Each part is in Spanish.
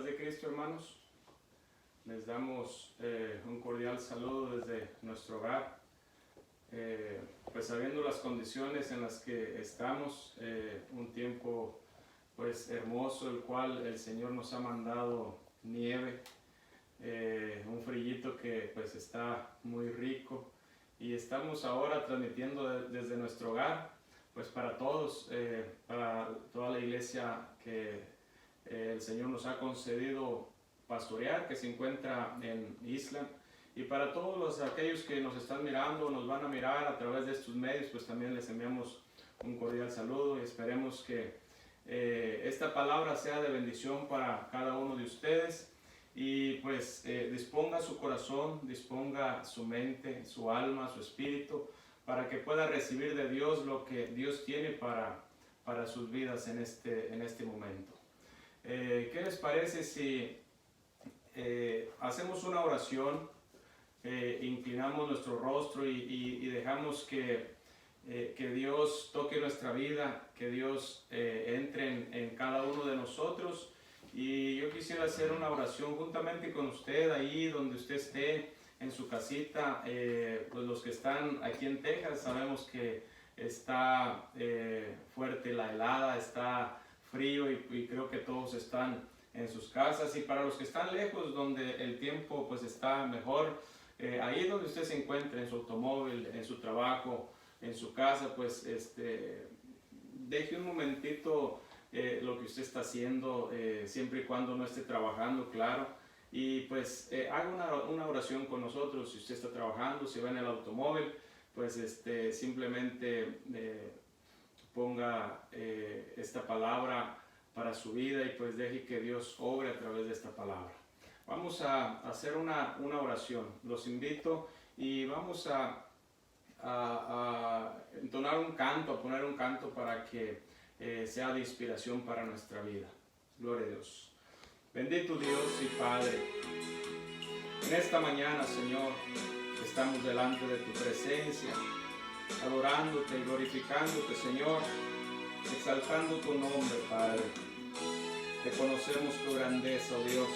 Paz de Cristo, hermanos. Les damos un cordial saludo desde nuestro hogar. Pues sabiendo las condiciones en las que estamos, un tiempo pues hermoso, el cual el Señor nos ha mandado nieve, un frillito que pues está muy rico, y estamos ahora transmitiendo desde nuestro hogar pues para todos, para toda la iglesia que el Señor nos ha concedido pastorear, que se encuentra en Island, y para todos aquellos que nos están mirando, nos van a mirar a través de estos medios, pues también les enviamos un cordial saludo y esperemos que esta palabra sea de bendición para cada uno de ustedes, y pues disponga su corazón, disponga su mente, su alma, su espíritu, para que pueda recibir de Dios lo que Dios tiene para sus vidas en este momento. ¿Qué les parece si hacemos una oración, inclinamos nuestro rostro y dejamos que Dios toque nuestra vida, que Dios entre en cada uno de nosotros? Y yo quisiera hacer una oración juntamente con usted, ahí donde usted esté, en su casita. Pues los que están aquí en Texas, sabemos que está fuerte la helada, está frío, y creo que todos están en sus casas. Y para los que están lejos, donde el tiempo pues está mejor, ahí donde usted se encuentre, en su automóvil, en su trabajo, en su casa, pues deje un momentito lo que usted está haciendo, siempre y cuando no esté trabajando, claro, y pues haga una oración con nosotros. Si usted está trabajando, si va en el automóvil, pues simplemente ponga esta palabra para su vida, y pues deje que Dios obre a través de esta palabra. Vamos a hacer una oración. Los invito, y vamos a entonar un canto, a poner un canto para que sea de inspiración para nuestra vida. Gloria a Dios. Bendito Dios y Padre, en esta mañana, Señor, estamos delante de tu presencia, adorándote y glorificándote, Señor, exaltando tu nombre, Padre. Reconocemos tu grandeza, oh Dios.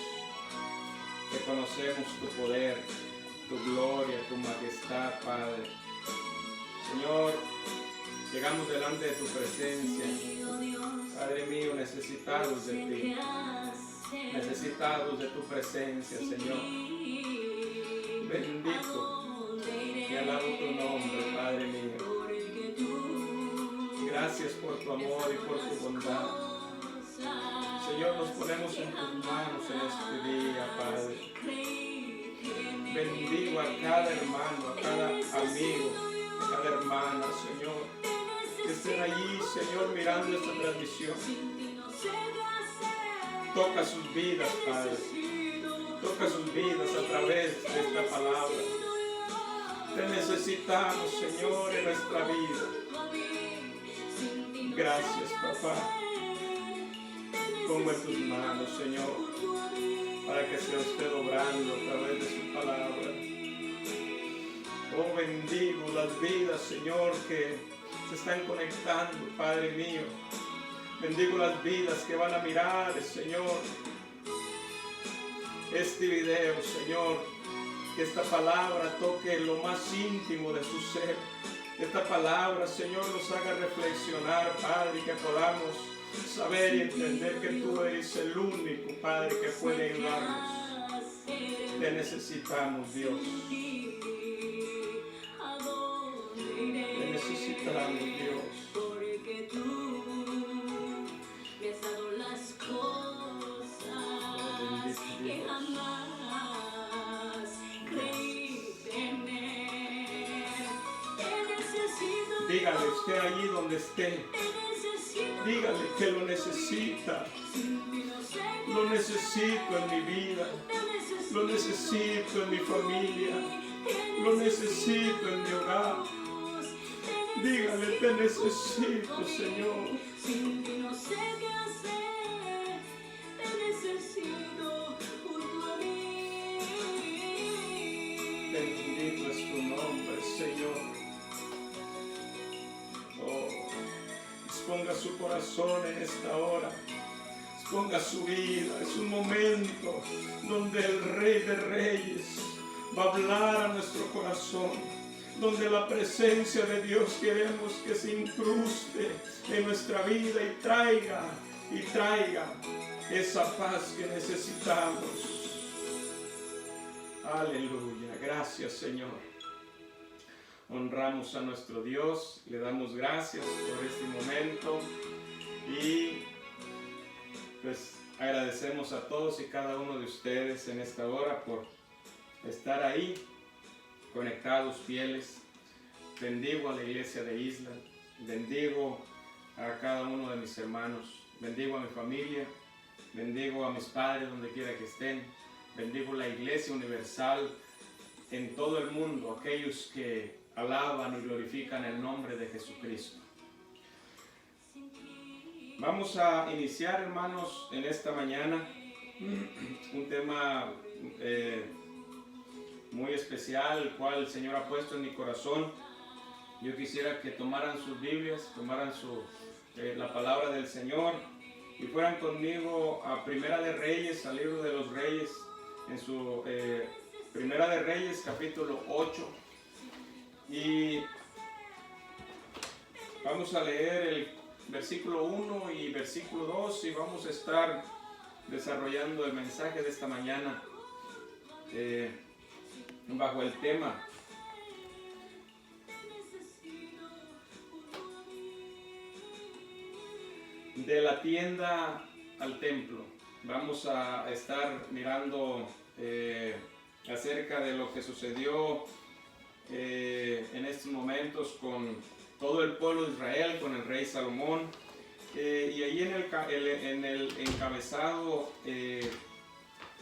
Reconocemos tu poder, tu gloria, tu majestad, Padre. Señor, llegamos delante de tu presencia, Padre mío, necesitados de ti, necesitados de tu presencia, Señor. Bendito y alabo tu nombre, Padre mío. Gracias por tu amor y por tu bondad. Señor, nos ponemos en tus manos en este día, Padre. Bendigo a cada hermano, a cada amigo, a cada hermana, Señor, que estén allí, Señor, mirando esta transmisión. Toca sus vidas, Padre. Toca sus vidas a través de esta palabra. Te necesitamos, Señor, en nuestra vida. Gracias, papá. Pongo en tus manos, Señor, para que sea usted obrando a través de su palabra. Oh, bendigo las vidas, Señor, que se están conectando, Padre mío. Bendigo las vidas que van a mirar, Señor, este video, Señor. Que esta palabra toque lo más íntimo de su ser. Que esta palabra, Señor, nos haga reflexionar, Padre, y que podamos saber y entender que tú eres el único, Padre, que puede ayudarnos. Te necesitamos, Dios. Te necesitamos, Dios. Porque tú me has dado las cosas que jamás creí tener. Te necesito. Dígale usted allí donde esté. Dígale que lo necesita. Lo necesito en mi vida. Lo necesito en mi familia. Lo necesito en mi hogar. Dígale, te necesito, Señor. Sin ti no sé qué hacer. Te necesito junto a mí. Bendito es tu nombre, Señor. Oh, disponga su corazón en esta hora. ponga su vida. Es un momento donde el Rey de Reyes va a hablar a nuestro corazón, donde la presencia de Dios queremos que se incruste en nuestra vida y traiga esa paz que necesitamos. Aleluya, gracias Señor. Honramos a nuestro Dios, le damos gracias por este momento y pues agradecemos a todos y cada uno de ustedes en esta hora por estar ahí, conectados, fieles. Bendigo a la iglesia de Isla, bendigo a cada uno de mis hermanos, bendigo a mi familia, bendigo a mis padres donde quiera que estén, bendigo la iglesia universal en todo el mundo, aquellos que alaban y glorifican el nombre de Jesucristo. Vamos a iniciar, hermanos, en esta mañana un tema muy especial, el cual el Señor ha puesto en mi corazón. Yo quisiera que tomaran sus Biblias, tomaran la palabra del Señor y fueran conmigo a Primera de Reyes, al libro de los Reyes, en su Primera de Reyes, capítulo 8. Y vamos a leer el versículo 1 y versículo 2 y vamos a estar desarrollando el mensaje de esta mañana bajo el tema de la tienda al templo. Vamos a estar mirando acerca de lo que sucedió en estos momentos con todo el pueblo de Israel, con el rey Salomón. Y ahí en el encabezado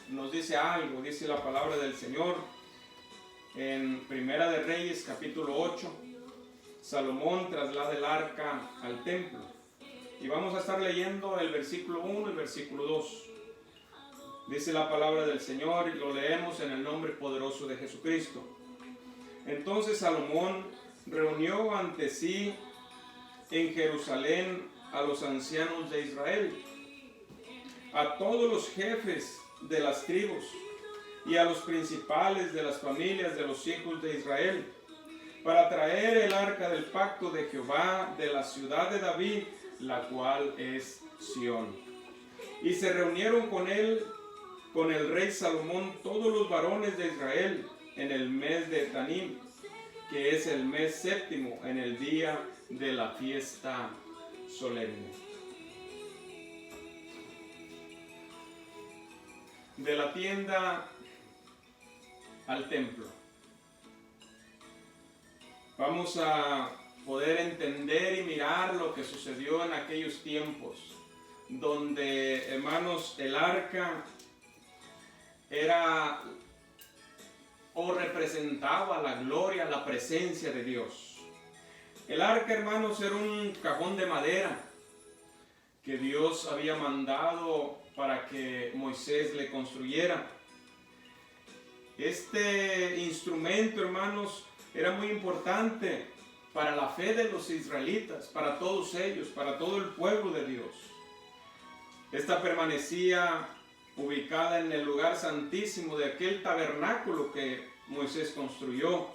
nos dice algo, dice la palabra del Señor en Primera de Reyes capítulo 8, Salomón traslada el arca al templo. Y vamos a estar leyendo el versículo 1 y el versículo 2. Dice la palabra del Señor y lo leemos en el nombre poderoso de Jesucristo. Entonces Salomón reunió ante sí en Jerusalén a los ancianos de Israel, a todos los jefes de las tribus y a los principales de las familias de los hijos de Israel, para traer el arca del pacto de Jehová de la ciudad de David, la cual es Sión. Y se reunieron con él, con el rey Salomón, todos los varones de Israel, en el mes de Tanim, que es el mes séptimo, en el día de la fiesta solemne. De la tienda al templo. Vamos a poder entender y mirar lo que sucedió en aquellos tiempos, donde, hermanos, el arca era o representaba la gloria, la presencia de Dios. El arca, hermanos, era un cajón de madera que Dios había mandado para que Moisés le construyera. Este instrumento, hermanos, era muy importante para la fe de los israelitas, para todos ellos, para todo el pueblo de Dios. Esta permanecía ubicada en el lugar santísimo de aquel tabernáculo que Moisés construyó.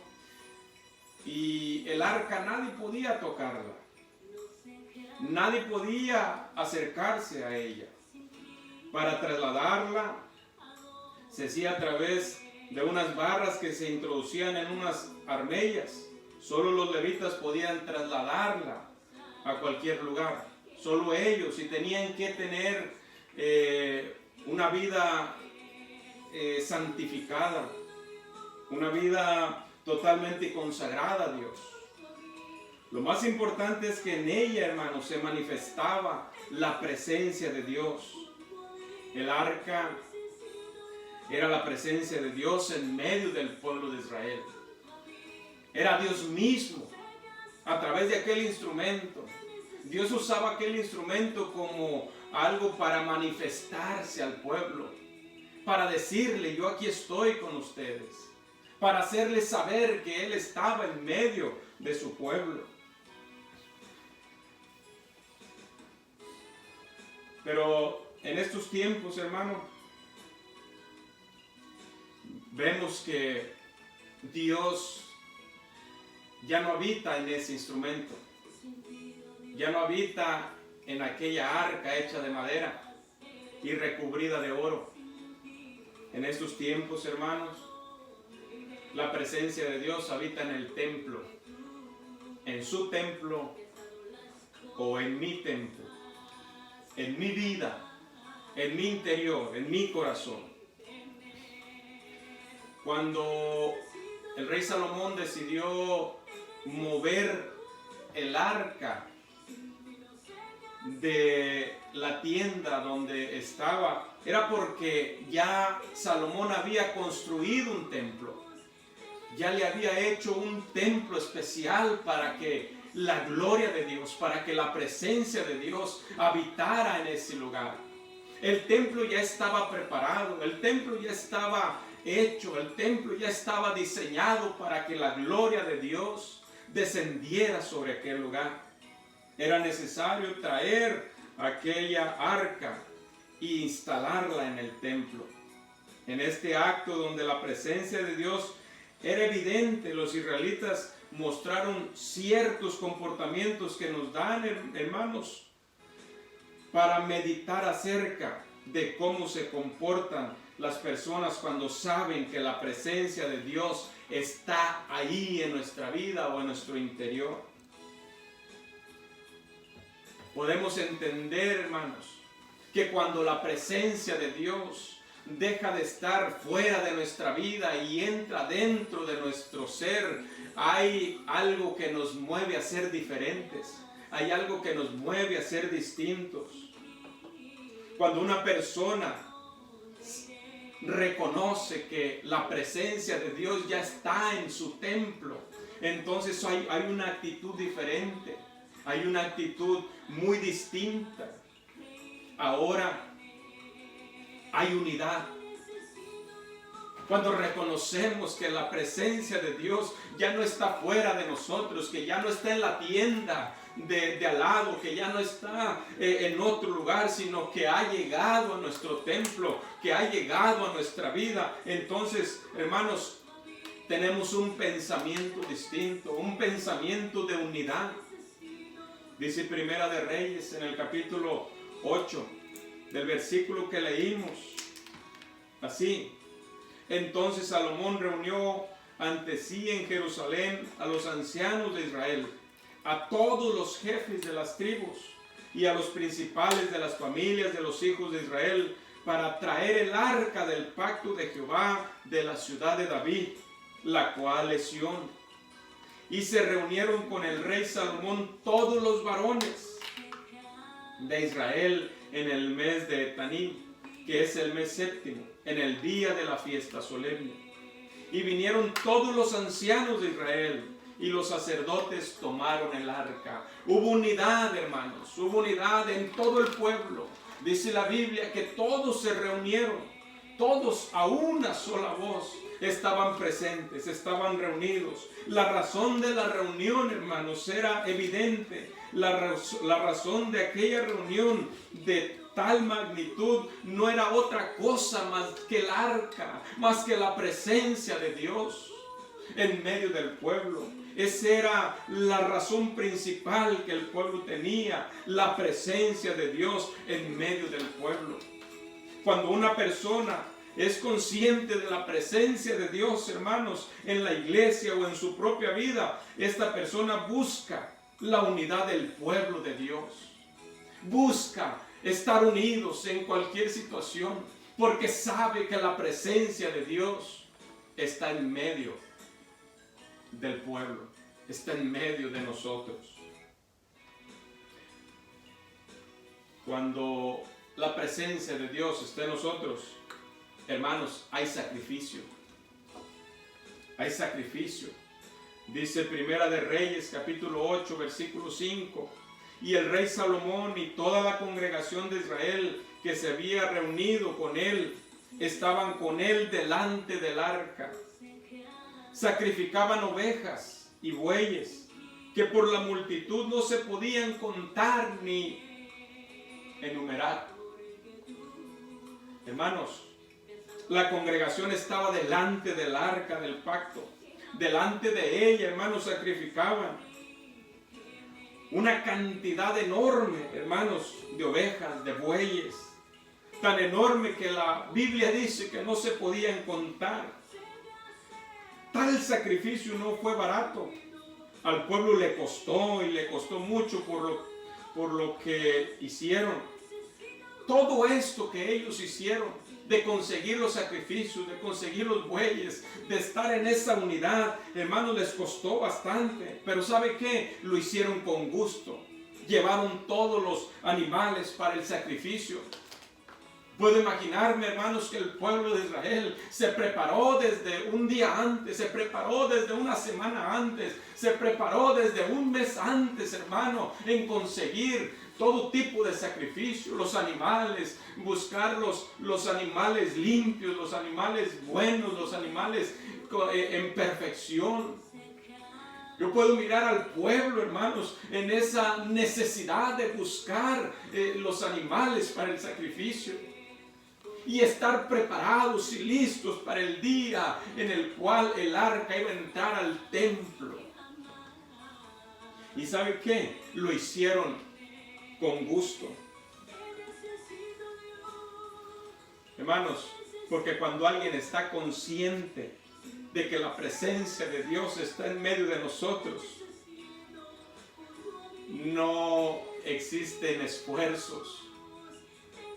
Y el arca nadie podía tocarla. Nadie podía acercarse a ella. Para trasladarla se hacía a través de unas barras que se introducían en unas armellas. Solo los levitas podían trasladarla a cualquier lugar. Solo ellos, y tenían que tener una vida santificada, una vida totalmente consagrada a Dios. Lo más importante es que en ella, hermanos, se manifestaba la presencia de Dios. El arca era la presencia de Dios en medio del pueblo de Israel. Era Dios mismo a través de aquel instrumento. Dios usaba aquel instrumento como algo para manifestarse al pueblo, para decirle: yo aquí estoy con ustedes, para hacerles saber que Él estaba en medio de su pueblo. Pero en estos tiempos, hermano, vemos que Dios ya no habita en ese instrumento, ya no habita en aquella arca hecha de madera y recubrida de oro. En estos tiempos, hermanos, la presencia de Dios habita en el templo, en su templo o en mi templo, en mi vida, en mi interior, en mi corazón. Cuando el rey Salomón decidió mover el arca de la tienda donde estaba, era porque ya Salomón había construido un templo, ya le había hecho un templo especial para que la gloria de Dios, para que la presencia de Dios habitara en ese lugar. El templo ya estaba preparado, el templo ya estaba hecho, el templo ya estaba diseñado para que la gloria de Dios descendiera sobre aquel lugar. Era necesario traer aquella arca e instalarla en el templo. En este acto donde la presencia de Dios era evidente, los israelitas mostraron ciertos comportamientos que nos dan, hermanos, para meditar acerca de cómo se comportan las personas cuando saben que la presencia de Dios está ahí en nuestra vida o en nuestro interior. Podemos entender, hermanos, que cuando la presencia de Dios deja de estar fuera de nuestra vida y entra dentro de nuestro ser, hay algo que nos mueve a ser diferentes, hay algo que nos mueve a ser distintos. Cuando una persona reconoce que la presencia de Dios ya está en su templo, entonces hay una actitud diferente, hay una actitud muy distinta. Ahora hay unidad. Cuando reconocemos que la presencia de Dios ya no está fuera de nosotros, que ya no está en la tienda de al lado, que ya no está en otro lugar, sino que ha llegado a nuestro templo, que ha llegado a nuestra vida, entonces, hermanos, tenemos un pensamiento distinto, un pensamiento de unidad. Dice Primera de Reyes en el capítulo 8, del versículo que leímos, así: entonces Salomón reunió ante sí en Jerusalén a los ancianos de Israel, a todos los jefes de las tribus y a los principales de las familias de los hijos de Israel, para traer el arca del pacto de Jehová de la ciudad de David, la cual es Sión. Y se reunieron con el rey Salomón todos los varones de Israel en el mes de Etanim, que es el mes séptimo, en el día de la fiesta solemne. Y vinieron todos los ancianos de Israel, y los sacerdotes tomaron el arca. Hubo unidad, hermanos, hubo unidad en todo el pueblo. Dice la Biblia que todos se reunieron, todos a una sola voz estaban presentes, estaban reunidos. La razón de la reunión, hermanos, era evidente. La razón de aquella reunión de tal magnitud no era otra cosa más que el arca, más que la presencia de Dios en medio del pueblo. Esa era la razón principal que el pueblo tenía, la presencia de Dios en medio del pueblo. Cuando una persona es consciente de la presencia de Dios, hermanos, en la iglesia o en su propia vida, esta persona busca la unidad del pueblo de Dios. Busca estar unidos en cualquier situación, porque sabe que la presencia de Dios está en medio del pueblo, está en medio de nosotros. Cuando la presencia de Dios está en nosotros, hermanos, hay sacrificio. Hay sacrificio. Dice Primera de Reyes, capítulo 8, versículo 5. Y el rey Salomón y toda la congregación de Israel que se había reunido con él, estaban con él delante del arca. Sacrificaban ovejas y bueyes, que por la multitud no se podían contar ni enumerar. Hermanos, la congregación estaba delante del arca del pacto. Delante de ella, hermanos, sacrificaban una cantidad enorme, hermanos, de ovejas, de bueyes. Tan enorme que la Biblia dice que no se podían contar. Tal sacrificio no fue barato. Al pueblo le costó y le costó mucho por lo que hicieron. Todo esto que ellos hicieron, de conseguir los sacrificios, de conseguir los bueyes, de estar en esa unidad, hermanos, les costó bastante. Pero ¿sabe qué? Lo hicieron con gusto. Llevaron todos los animales para el sacrificio. Puedo imaginarme, hermanos, que el pueblo de Israel se preparó desde un día antes, se preparó desde una semana antes, se preparó desde un mes antes, hermano, en conseguir todo tipo de sacrificio, los animales, buscar los animales limpios, los animales buenos, los animales en perfección. Yo puedo mirar al pueblo, hermanos, en esa necesidad de buscar los animales para el sacrificio. Y estar preparados y listos para el día en el cual el arca iba a entrar al templo. ¿Y sabe qué? Lo hicieron con gusto. Hermanos, porque cuando alguien está consciente de que la presencia de Dios está en medio de nosotros, no existen esfuerzos.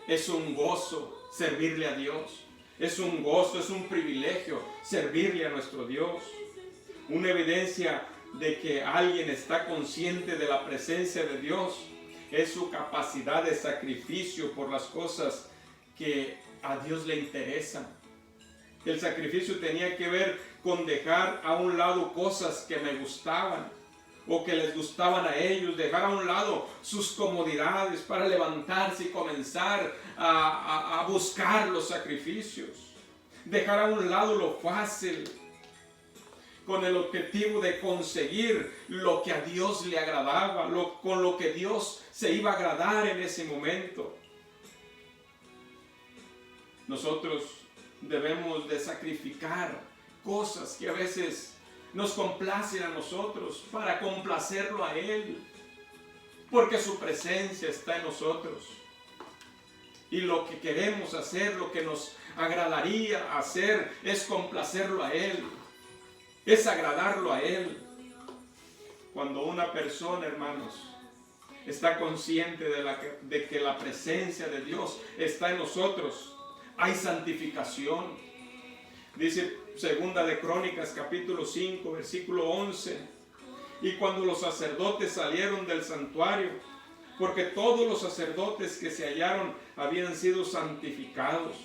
Es un gozo servirle a Dios. Es un gozo, es un privilegio servirle a nuestro Dios. Una evidencia de que alguien está consciente de la presencia de Dios es su capacidad de sacrificio por las cosas que a Dios le interesan. El sacrificio tenía que ver con dejar a un lado cosas que me gustaban o que les gustaban a ellos, dejar a un lado sus comodidades para levantarse y comenzar a buscar los sacrificios, dejar a un lado lo fácil, con el objetivo de conseguir lo que a Dios le agradaba, con lo que Dios se iba a agradar en ese momento. Nosotros debemos de sacrificar cosas que a veces nos complacen a nosotros para complacerlo a Él, porque su presencia está en nosotros. Y lo que queremos hacer, lo que nos agradaría hacer, es complacerlo a Él, es agradarlo a Él. Cuando una persona, hermanos, está consciente de que la presencia de Dios está en nosotros, hay santificación. Dice Segunda de Crónicas, capítulo 5, versículo 11. Y cuando los sacerdotes salieron del santuario, porque todos los sacerdotes que se hallaron habían sido santificados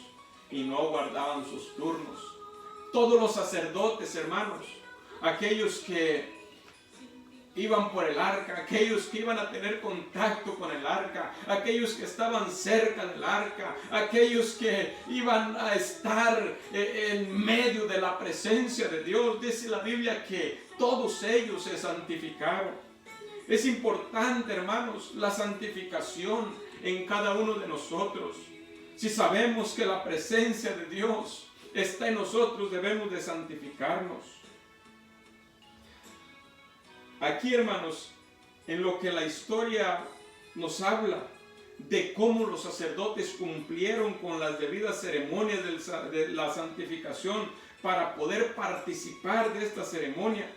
y no guardaban sus turnos. Todos los sacerdotes, hermanos, aquellos que iban por el arca, aquellos que iban a tener contacto con el arca, aquellos que estaban cerca del arca, aquellos que iban a estar en medio de la presencia de Dios. Dice la Biblia que todos ellos se santificaron. Es importante, hermanos, la santificación en cada uno de nosotros. Si sabemos que la presencia de Dios está en nosotros, debemos de santificarnos. Aquí, hermanos, en lo que la historia nos habla de cómo los sacerdotes cumplieron con las debidas ceremonias de la santificación para poder participar de esta ceremonia.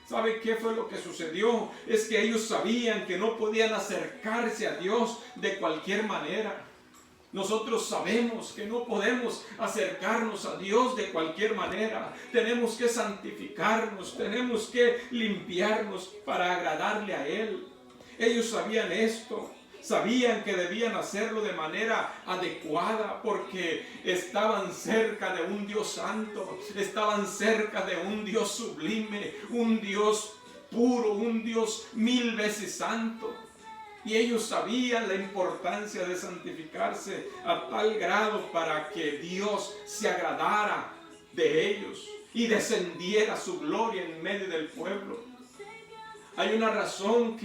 ¿Sabe qué fue lo que sucedió? Es que ellos sabían que no podían acercarse a Dios de cualquier manera. Nosotros sabemos que no podemos acercarnos a Dios de cualquier manera. Tenemos que santificarnos, tenemos que limpiarnos para agradarle a Él. Ellos sabían esto, sabían que debían hacerlo de manera adecuada porque estaban cerca de un Dios santo, estaban cerca de un Dios sublime, un Dios puro, un Dios 1000 veces santo. Y ellos sabían la importancia de santificarse a tal grado para que Dios se agradara de ellos y descendiera su gloria en medio del pueblo. Hay una razón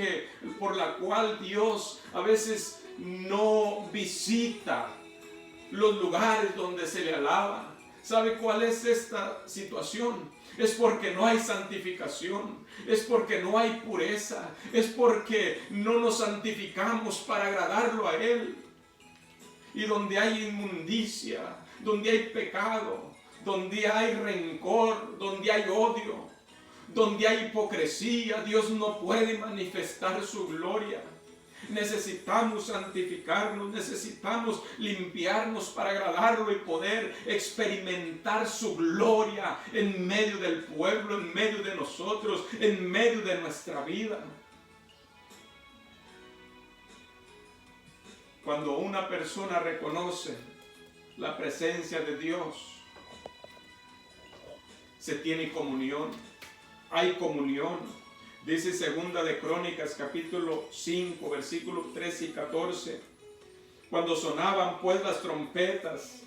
por la cual Dios a veces no visita los lugares donde se le alaba. ¿Sabe cuál es esta situación? Es porque no hay santificación, es porque no hay pureza, es porque no nos santificamos para agradarlo a Él. Y donde hay inmundicia, donde hay pecado, donde hay rencor, donde hay odio, donde hay hipocresía, Dios no puede manifestar su gloria. Necesitamos santificarnos, necesitamos limpiarnos para agradarlo y poder experimentar su gloria en medio del pueblo, en medio de nosotros, en medio de nuestra vida. Cuando una persona reconoce la presencia de Dios, se tiene comunión, hay comunión. Dice Segunda de Crónicas, capítulo 5, versículos 13 y 14. Cuando sonaban pues las trompetas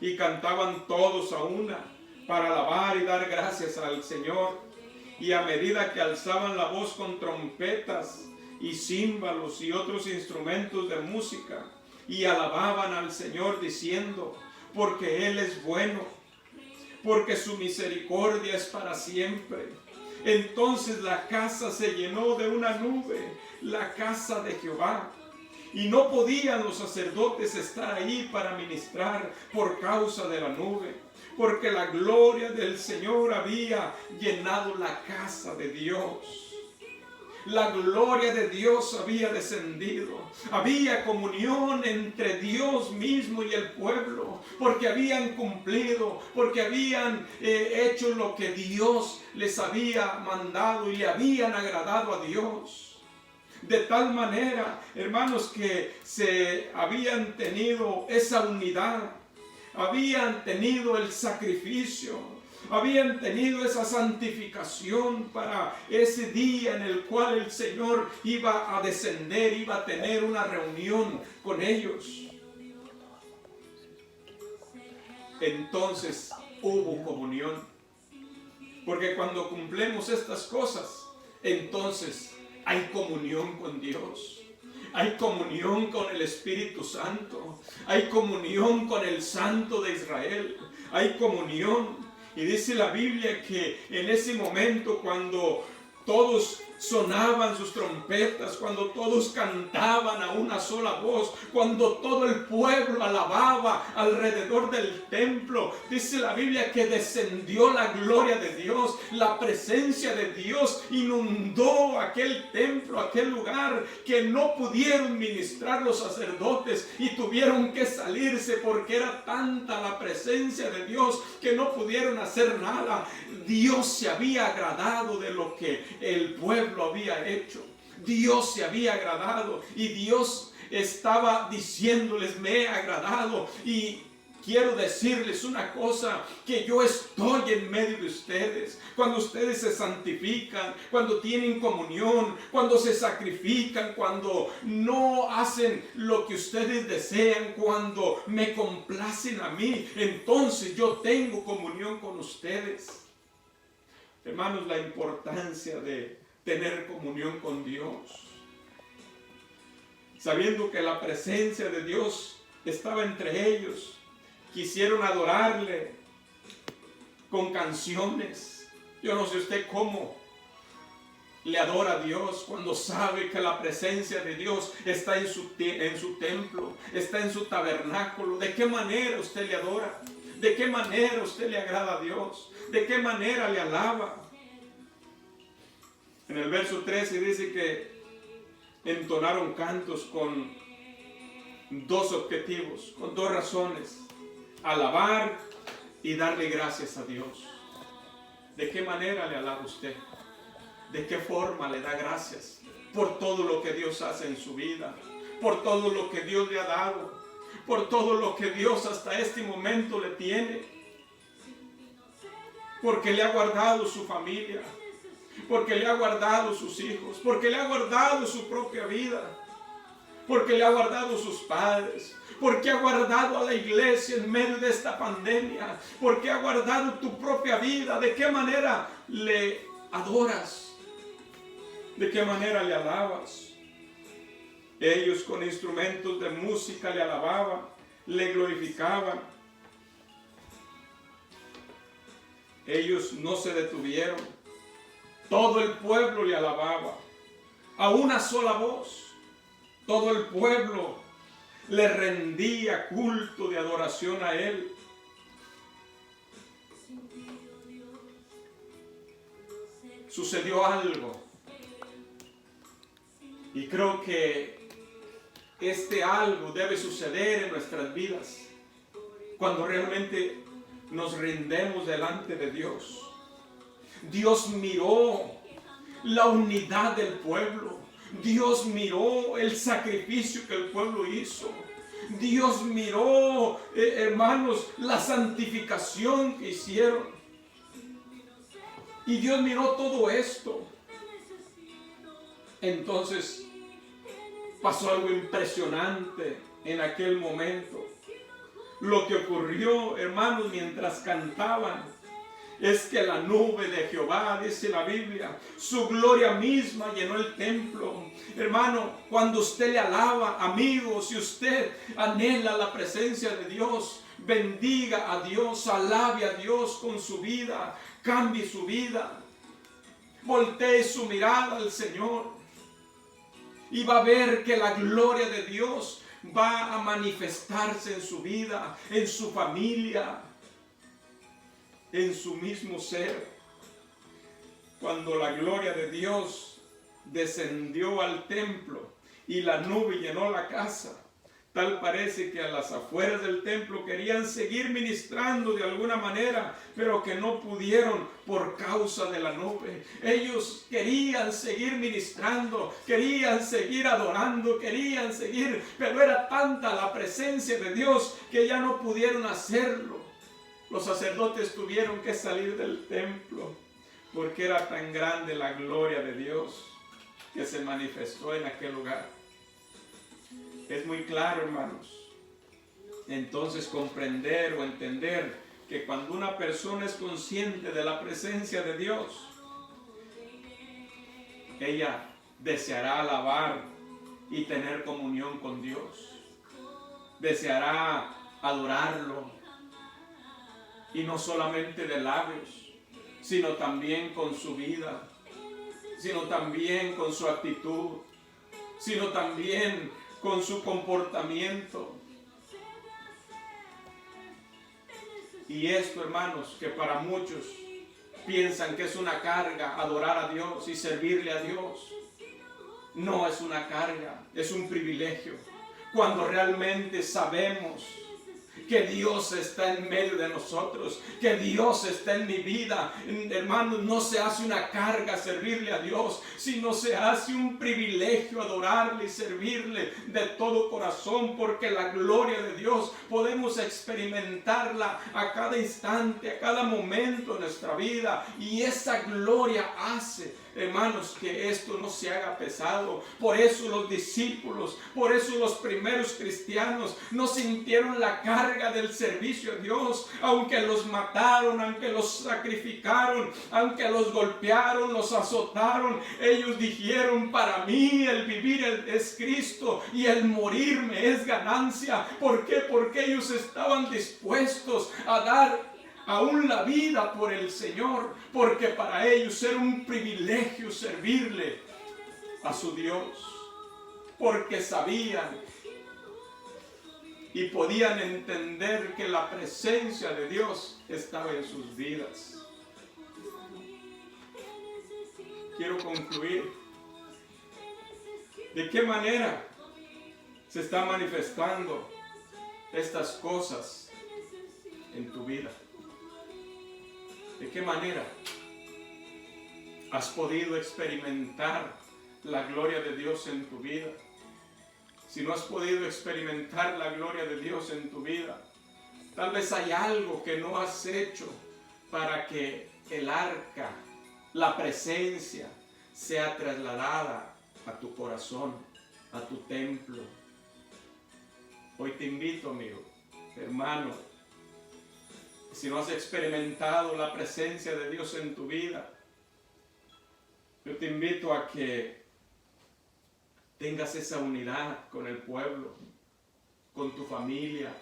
y cantaban todos a una para alabar y dar gracias al Señor, y a medida que alzaban la voz con trompetas y címbalos y otros instrumentos de música, y alababan al Señor diciendo, porque Él es bueno, porque su misericordia es para siempre. Entonces la casa se llenó de una nube, la casa de Jehová, y no podían los sacerdotes estar ahí para ministrar por causa de la nube, porque la gloria del Señor había llenado la casa de Dios. La gloria de Dios había descendido. Había comunión entre Dios mismo y el pueblo, porque habían cumplido, porque habían hecho lo que Dios les había mandado y le habían agradado a Dios. De tal manera, hermanos, que se habían tenido esa unidad, habían tenido el sacrificio, habían tenido esa santificación para ese día en el cual el Señor iba a descender, iba a tener una reunión con ellos. Entonces hubo comunión, porque cuando cumplimos estas cosas, entonces hay comunión con Dios. Hay comunión con el Espíritu Santo. Hay comunión con el Santo de Israel. Hay comunión. Y dice la Biblia que en ese momento, cuando todos sonaban sus trompetas, cuando todos cantaban a una sola voz, cuando todo el pueblo alababa alrededor del templo, dice la Biblia que descendió la gloria de Dios, la presencia de Dios inundó aquel templo, aquel lugar, que no pudieron ministrar los sacerdotes y tuvieron que salirse porque era tanta la presencia de Dios que no pudieron hacer nada. Dios se había agradado de lo que el pueblo había hecho. Dios se había agradado y Dios estaba diciéndoles, me he agradado. Y quiero decirles una cosa, que yo estoy en medio de ustedes. Cuando ustedes se santifican, cuando tienen comunión, cuando se sacrifican, cuando no hacen lo que ustedes desean, cuando me complacen a mí, entonces yo tengo comunión con ustedes. Hermanos, la importancia de tener comunión con Dios, sabiendo que la presencia de Dios estaba entre ellos. Quisieron adorarle con canciones. Yo no sé usted cómo le adora a Dios cuando sabe que la presencia de Dios está en su templo, está en su tabernáculo. ¿De qué manera usted le adora? ¿De qué manera usted le agrada a Dios? ¿De qué manera le alaba? En el verso 13 dice que entonaron cantos con dos objetivos, con dos razones: alabar y darle gracias a Dios. ¿De qué manera le alaba usted? ¿De qué forma le da gracias por todo lo que Dios hace en su vida, por todo lo que Dios le ha dado, por todo lo que Dios hasta este momento le tiene? Porque le ha guardado su familia, porque le ha guardado sus hijos, porque le ha guardado su propia vida, porque le ha guardado sus padres, porque ha guardado a la iglesia en medio de esta pandemia, porque ha guardado tu propia vida. ¿De qué manera le adoras? ¿De qué manera le alabas? Ellos con instrumentos de música le alababan, le glorificaban. Ellos no se detuvieron. Todo el pueblo le alababa. A una sola voz. Todo el pueblo le rendía culto de adoración a Él. Sucedió algo. Y creo que este algo debe suceder en nuestras vidas cuando realmente nos rindemos delante de Dios. Dios miró la unidad del pueblo. Dios miró el sacrificio que el pueblo hizo. Dios miró, hermanos, la santificación que hicieron. Y Dios miró todo esto. Entonces pasó algo impresionante en aquel momento. Lo que ocurrió, hermanos, mientras cantaban, es que la nube de Jehová, dice la Biblia, su gloria misma llenó el templo. Hermano, cuando usted le alaba, amigo, si usted anhela la presencia de Dios, bendiga a Dios, alabe a Dios con su vida, cambie su vida, voltee su mirada al Señor y va a ver que la gloria de Dios va a manifestarse en su vida, en su familia, en su mismo ser. Cuando la gloria de Dios descendió al templo y la nube llenó la casa, tal parece que a las afueras del templo querían seguir ministrando de alguna manera, pero que no pudieron por causa de la nube. Ellos querían seguir ministrando, querían seguir adorando, querían seguir, pero era tanta la presencia de Dios que ya no pudieron hacerlo. Los sacerdotes tuvieron que salir del templo porque era tan grande la gloria de Dios que se manifestó en aquel lugar. Es muy claro, hermanos. Entonces comprender o entender que cuando una persona es consciente de la presencia de Dios, ella deseará alabar y tener comunión con Dios. Deseará adorarlo. Y no solamente de labios, sino también con su vida, sino también con su actitud, sino también con su comportamiento. Y esto, hermanos, que para muchos piensan que es una carga adorar a Dios y servirle a Dios, no es una carga, es un privilegio. Cuando realmente sabemos que Dios está en medio de nosotros, que Dios está en mi vida, hermanos, no se hace una carga servirle a Dios, sino se hace un privilegio adorarle y servirle de todo corazón, porque la gloria de Dios podemos experimentarla a cada instante, a cada momento de nuestra vida, y esa gloria hace, hermanos, que esto no se haga pesado. Por eso los discípulos, por eso los primeros cristianos no sintieron la carga del servicio a Dios, aunque los mataron, aunque los sacrificaron, aunque los golpearon, los azotaron. Ellos dijeron: para mí el vivir es Cristo y el morir me es ganancia. ¿Por qué? Porque ellos estaban dispuestos a dar aún la vida por el Señor, porque para ellos era un privilegio servirle a su Dios, porque sabían y podían entender que la presencia de Dios estaba en sus vidas. Quiero concluir. ¿De qué manera se están manifestando estas cosas en tu vida? ¿De qué manera has podido experimentar la gloria de Dios en tu vida? Si no has podido experimentar la gloria de Dios en tu vida, tal vez hay algo que no has hecho para que el arca, la presencia, sea trasladada a tu corazón, a tu templo. Hoy te invito, amigo, hermano, si no has experimentado la presencia de Dios en tu vida, yo te invito a que tengas esa unidad con el pueblo, con tu familia,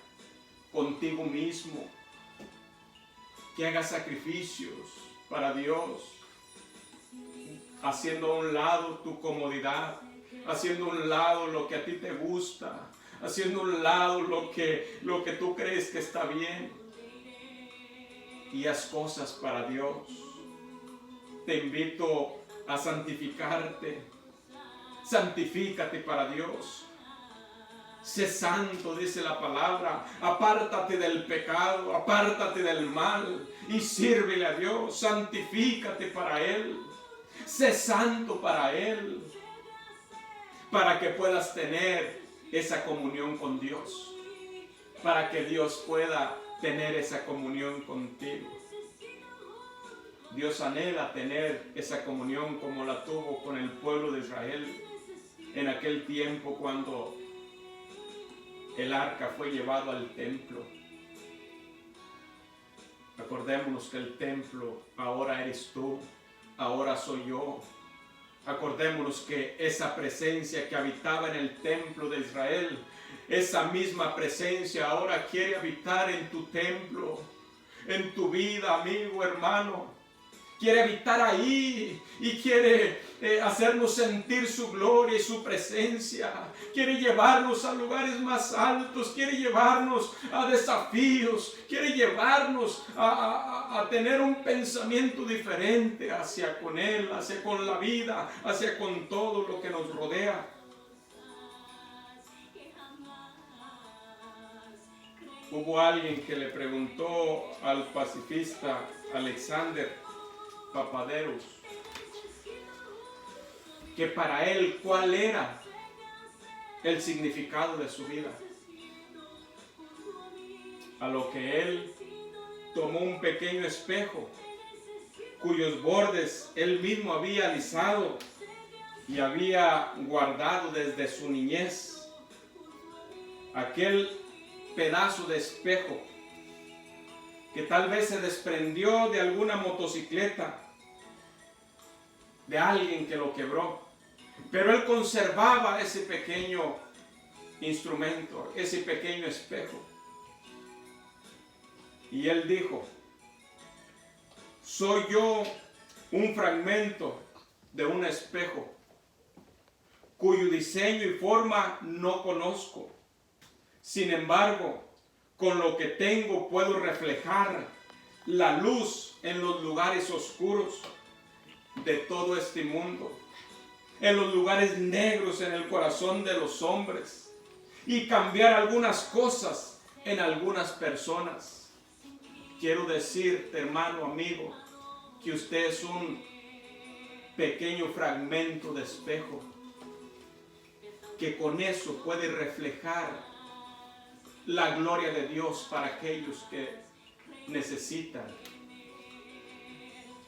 contigo mismo, que hagas sacrificios para Dios, haciendo a un lado tu comodidad, haciendo a un lado lo que a ti te gusta, haciendo a un lado lo que tú crees que está bien, y haz cosas para Dios. Te invito a santificarte. Santifícate para Dios. Sé santo, dice la palabra. Apártate del pecado, apártate del mal y sírvele a Dios. Santifícate para Él. Sé santo para Él, para que puedas tener esa comunión con Dios, para que Dios pueda tener esa comunión contigo. Dios anhela tener esa comunión como la tuvo con el pueblo de Israel en aquel tiempo cuando el arca fue llevado al templo. Acordémonos que el templo ahora eres tú, ahora soy yo. Acordémonos que esa presencia que habitaba en el templo de Israel, esa misma presencia ahora quiere habitar en tu templo, en tu vida, amigo, hermano. Quiere habitar ahí y quiere hacernos sentir su gloria y su presencia. Quiere llevarnos a lugares más altos, quiere llevarnos a desafíos, quiere llevarnos a tener un pensamiento diferente hacia con Él, hacia con la vida, hacia con todo lo que nos rodea. Hubo alguien que le preguntó al pacifista Alexander Papadeus, que para él cuál era el significado de su vida. A lo que él tomó un pequeño espejo cuyos bordes él mismo había alisado y había guardado desde su niñez. Aquel pedazo de espejo que tal vez se desprendió de alguna motocicleta, de alguien que lo quebró, pero él conservaba ese pequeño instrumento, ese pequeño espejo. Y él dijo: soy yo un fragmento de un espejo cuyo diseño y forma no conozco. Sin embargo, con lo que tengo puedo reflejar la luz en los lugares oscuros de todo este mundo, en los lugares negros en el corazón de los hombres, y cambiar algunas cosas en algunas personas. Quiero decirte, hermano, amigo, que usted es un pequeño fragmento de espejo, que con eso puede reflejar la gloria de Dios para aquellos que necesitan.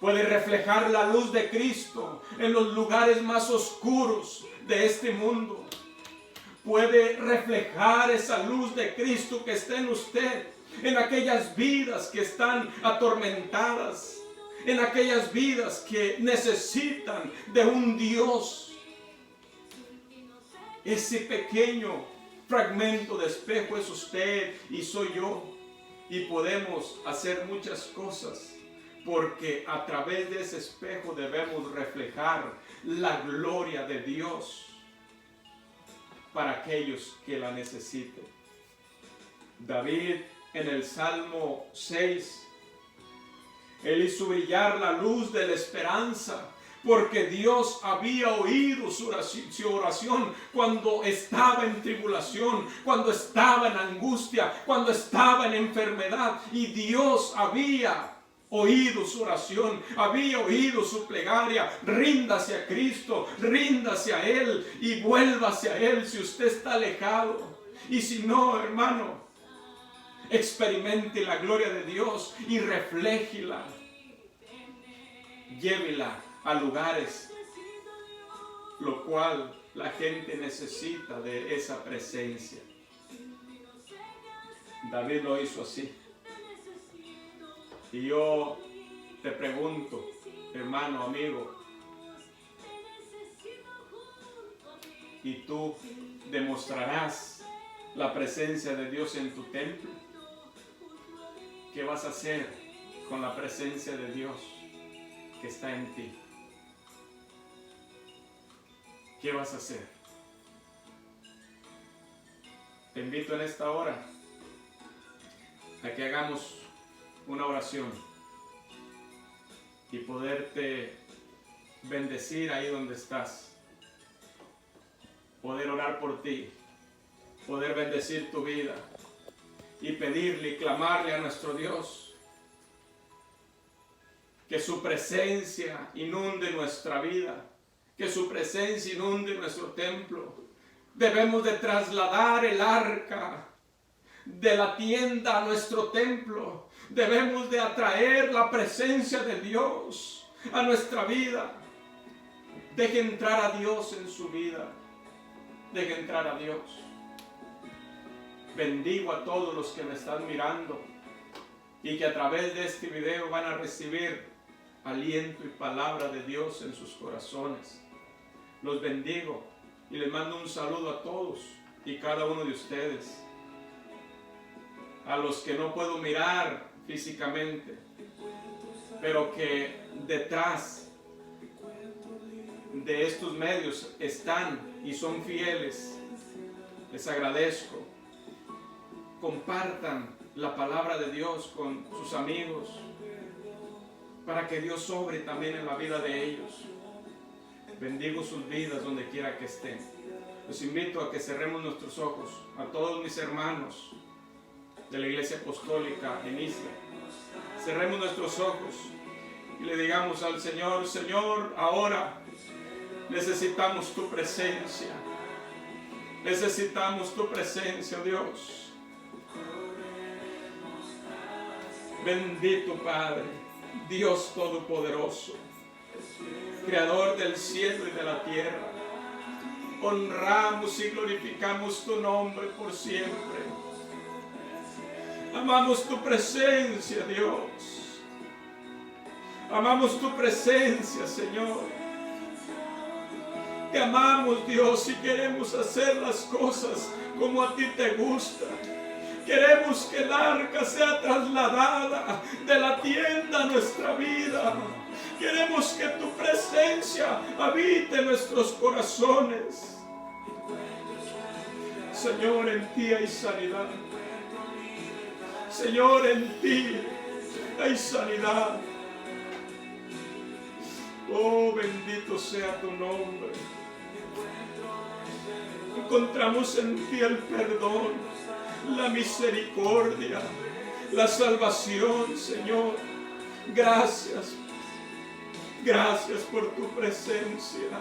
Puede reflejar la luz de Cristo en los lugares más oscuros de este mundo. Puede reflejar esa luz de Cristo que está en usted, en aquellas vidas que están atormentadas, en aquellas vidas que necesitan de un Dios. Ese pequeño fragmento de espejo es usted y soy yo, y podemos hacer muchas cosas, porque a través de ese espejo debemos reflejar la gloria de Dios para aquellos que la necesiten. David, en el Salmo 6, él hizo brillar la luz de la esperanza, porque Dios había oído su oración cuando estaba en tribulación, cuando estaba en angustia, cuando estaba en enfermedad, y Dios había oído su oración, había oído su plegaria. Ríndase a Cristo, ríndase a Él y vuélvase a Él si usted está alejado. Y si no, hermano, experimente la gloria de Dios y refléjela. Llévela a lugares, lo cual la gente necesita de esa presencia. David lo hizo así. Y yo te pregunto, hermano, amigo, ¿y tú demostrarás la presencia de Dios en tu templo? ¿Qué vas a hacer con la presencia de Dios que está en ti? ¿Qué vas a hacer? Te invito en esta hora a que hagamos una oración y poderte bendecir ahí donde estás. Poder orar por ti, poder bendecir tu vida y pedirle y clamarle a nuestro Dios que su presencia inunde nuestra vida, que su presencia inunde nuestro templo. Debemos de trasladar el arca de la tienda a nuestro templo. Debemos de atraer la presencia de Dios a nuestra vida. Deje entrar a Dios en su vida. Deje entrar a Dios. Bendigo a todos los que me están mirando y que a través de este video van a recibir aliento y palabra de Dios en sus corazones. Los bendigo y les mando un saludo a todos y cada uno de ustedes. A los que no puedo mirar físicamente, pero que detrás de estos medios están y son fieles, les agradezco. Compartan la palabra de Dios con sus amigos para que Dios sobre también en la vida de ellos. Bendigo sus vidas donde quiera que estén. Los invito a que cerremos nuestros ojos, a todos mis hermanos de la Iglesia Apostólica en Isla. Cerremos nuestros ojos y le digamos al Señor: Señor, ahora necesitamos tu presencia. Necesitamos tu presencia, Dios. Bendito Padre, Dios Todopoderoso, Creador del cielo y de la tierra. Honramos y glorificamos tu nombre por siempre. Amamos tu presencia, Dios. Amamos tu presencia, Señor. Te amamos, Dios, y queremos hacer las cosas como a ti te gusta. Queremos que el arca sea trasladada de la tienda a nuestra vida. Queremos que tu presencia habite en nuestros corazones. Señor, en ti hay sanidad. Señor, en ti hay sanidad. Oh, bendito sea tu nombre. Encontramos en ti el perdón, la misericordia, la salvación, Señor. Gracias. Gracias por tu presencia.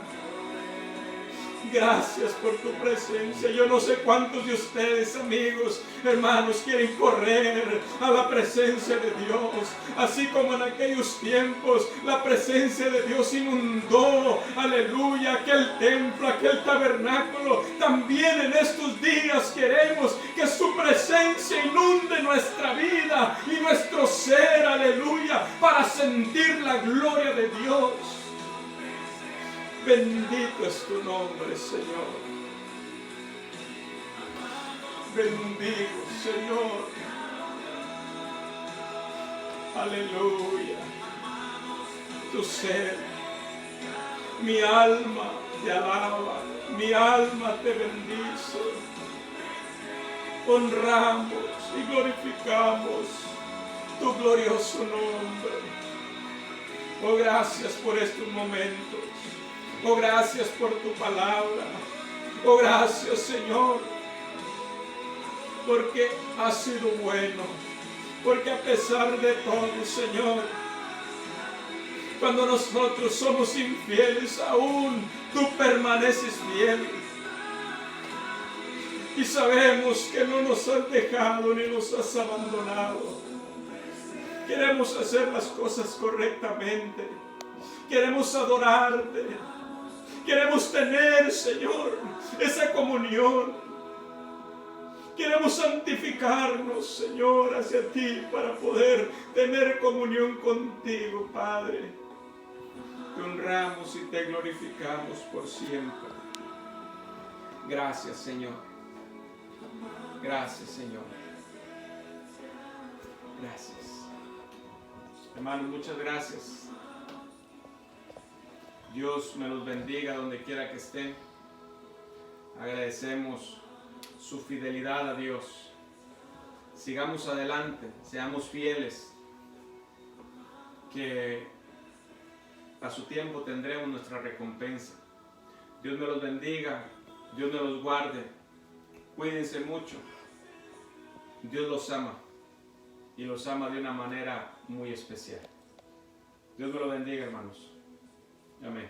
Gracias por tu presencia. Yo no sé cuántos de ustedes, amigos, hermanos, quieren correr a la presencia de Dios. Así como en aquellos tiempos la presencia de Dios inundó, aleluya, aquel templo, aquel tabernáculo. También en estos días queremos que su presencia inunde nuestra vida y nuestro ser, aleluya, para sentir la gloria de Dios. Bendito es tu nombre, Señor. Bendigo, Señor. Aleluya. Tu ser, mi alma te alaba, mi alma te bendice. Honramos y glorificamos tu glorioso nombre. Oh, gracias por estos momentos. Oh, gracias por tu palabra. Oh, gracias, Señor, porque has sido bueno. Porque a pesar de todo, Señor, cuando nosotros somos infieles, aún tú permaneces fiel. Y sabemos que no nos has dejado ni nos has abandonado. Queremos hacer las cosas correctamente. Queremos adorarte. Queremos tener, Señor, esa comunión. Queremos santificarnos, Señor, hacia ti para poder tener comunión contigo, Padre. Te honramos y te glorificamos por siempre. Gracias, Señor. Gracias, Señor. Gracias. Gracias. Hermanos, muchas gracias. Dios me los bendiga donde quiera que estén. Agradecemos su fidelidad a Dios. Sigamos adelante, seamos fieles, que a su tiempo tendremos nuestra recompensa. Dios me los bendiga, Dios me los guarde. Cuídense mucho. Dios los ama y los ama de una manera muy especial. Dios me los bendiga, hermanos. Amén.